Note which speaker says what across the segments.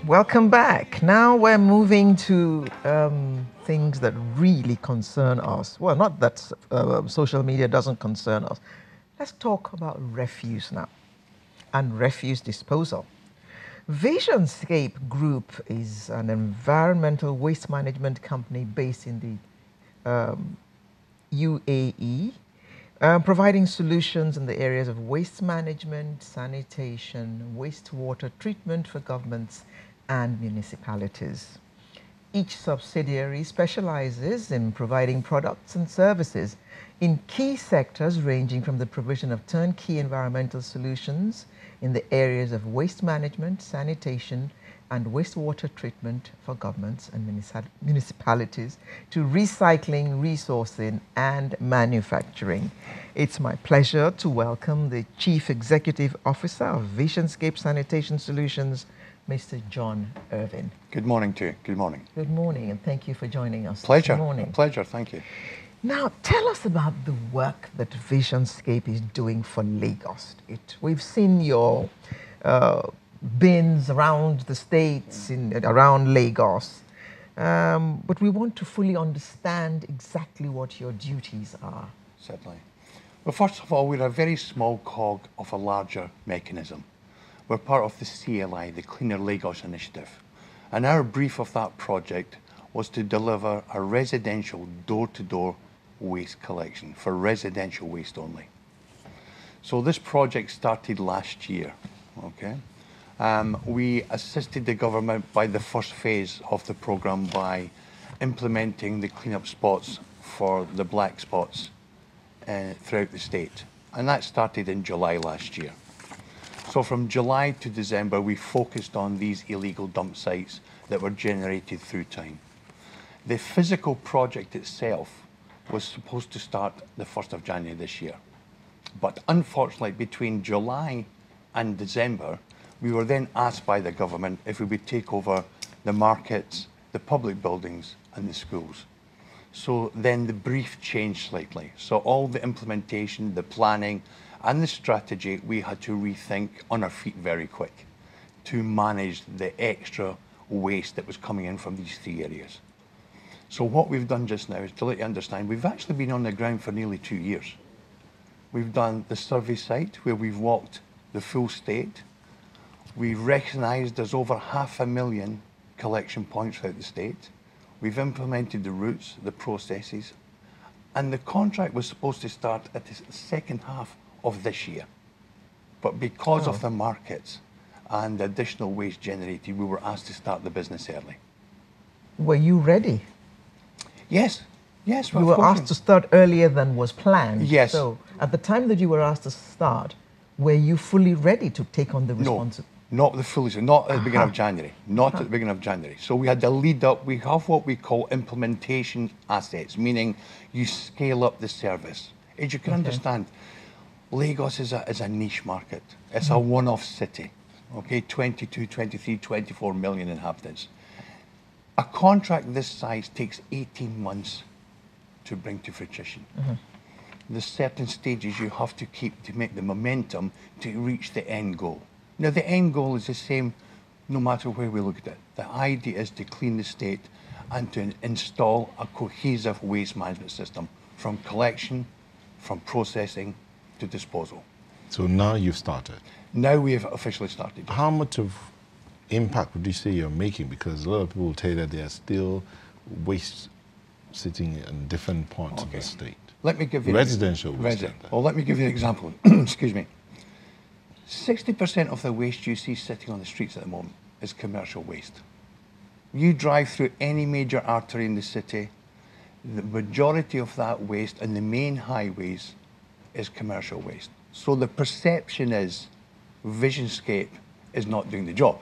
Speaker 1: Welcome back. Now we're moving to things that really concern us. Well, not that social media doesn't concern us. Let's talk about refuse now and refuse disposal. Visionscape Group is an environmental waste management company based in the UAE, providing solutions in the areas of waste management, sanitation, wastewater treatment for governments and municipalities. Each subsidiary specializes in providing products and services in key sectors ranging from the provision of turnkey environmental solutions in the areas of waste management, sanitation, and wastewater treatment for governments and municipalities to recycling, resourcing, and manufacturing. It's my pleasure to welcome the Chief Executive Officer of Visionscape Sanitation Solutions, Mr. John Irvine.
Speaker 2: Good morning to you. Good morning.
Speaker 1: Good morning, and thank you for joining us
Speaker 2: Pleasure.
Speaker 1: this morning.
Speaker 2: Pleasure. Thank you.
Speaker 1: Now, tell us about the work that Visionscape is doing for Lagos. We've seen your bins around the states, around Lagos, but we want to fully understand exactly what your duties are.
Speaker 2: Certainly. Well, first of all, we're a very small cog of a larger mechanism. We're part of the CLI, the Cleaner Lagos Initiative. And our brief of that project was to deliver a residential door-to-door waste collection for residential waste only. So this project started last year, okay? We assisted the government by the first phase of the program by implementing the cleanup spots for the black spots throughout the state. And that started in July last year. So from July to December, we focused on these illegal dump sites that were generated through time. The physical project itself was supposed to start the 1st of January this year. But unfortunately, between July and December, we were then asked by the government if we would take over the markets, the public buildings, and the schools. So then the brief changed slightly. So all the implementation, the planning, and the strategy, we had to rethink on our feet very quick to manage the extra waste that was coming in from these three areas. So what we've done just now is to let you understand, we've actually been on the ground for nearly 2 years. We've done the survey site where we've walked the full state. We've recognised there's over 500,000 collection points throughout the state. We've implemented the routes, the processes, and the contract was supposed to start at the second half of this year. But because of the markets and the additional waste generated, we were asked to start the business early.
Speaker 1: Were you ready?
Speaker 2: Yes, yes.
Speaker 1: You were asked to start earlier than was planned.
Speaker 2: Yes.
Speaker 1: So at the time that you were asked to start, were you fully ready to take on the responsibility?
Speaker 2: No, not the fully, not at the beginning of January. Not at the beginning of January. So we had the lead up. We have what we call implementation assets, meaning you scale up the service. As you can understand, Lagos is a niche market. It's a one-off city, okay? 22, 23, 24 million inhabitants. A contract this size takes 18 months to bring to fruition. There's certain stages you have to keep to make the momentum to reach the end goal. Now, the end goal is the same no matter where we look at it. The idea is to clean the state and to install a cohesive waste management system from collection, from processing to disposal.
Speaker 3: So now you've started.
Speaker 2: Now we have officially started.
Speaker 3: How much of impact would you say you're making? Because a lot of people will tell you that there are still waste sitting in different points of the state.
Speaker 2: Let me give you
Speaker 3: residential waste.
Speaker 2: Well, let me give you an example. Excuse me. 60% of the waste you see sitting on the streets at the moment is commercial waste. You drive through any major artery in the city, the majority of that waste and the main highways is commercial waste. So the perception is Visionscape is not doing the job.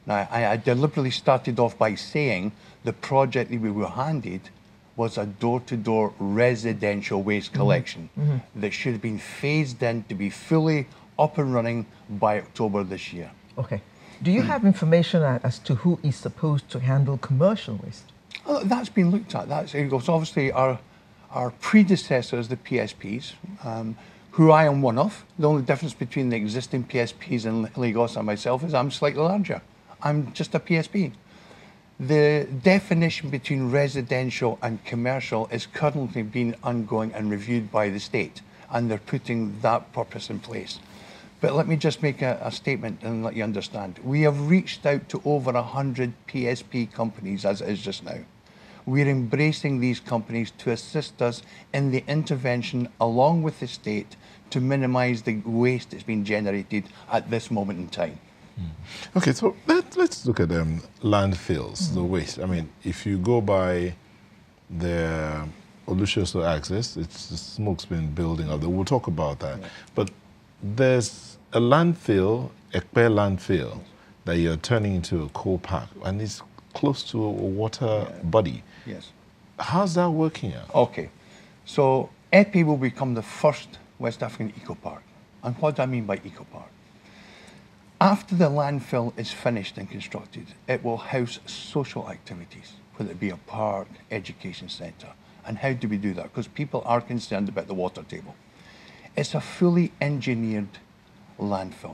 Speaker 2: Now, I deliberately started off by saying the project that we were handed was a door-to-door residential waste collection that should have been phased in to be fully up and running by October this year.
Speaker 1: Okay. Do you have information as to who is supposed to handle commercial waste?
Speaker 2: That's been looked at. That's obviously our predecessors, the PSPs, who I am one of. The only difference between the existing PSPs in Lagos and myself is I'm slightly larger. I'm just a PSP. The definition between residential and commercial is currently being ongoing and reviewed by the state, and they're putting that purpose in place. But let me just make a statement and let you understand. We have reached out to over 100 PSP companies as it is just now. We're embracing these companies to assist us in the intervention along with the state to minimise the waste that's been generated at this moment in time.
Speaker 3: Okay, so let's look at landfills, the waste. I mean, if you go by the Olusoso axis, it's the smoke's been building up. We'll talk about that. Yeah. But there's a landfill, Ekpe landfill, that you're turning into a coal park, and it's close to a water body.
Speaker 2: Yes.
Speaker 3: How's that working out?
Speaker 2: Okay, so Ekpe will become the first West African eco park. And what do I mean by eco park? After the landfill is finished and constructed, it will house social activities, whether it be a park, education centre. And how do we do that? Because people are concerned about the water table. It's a fully engineered landfill.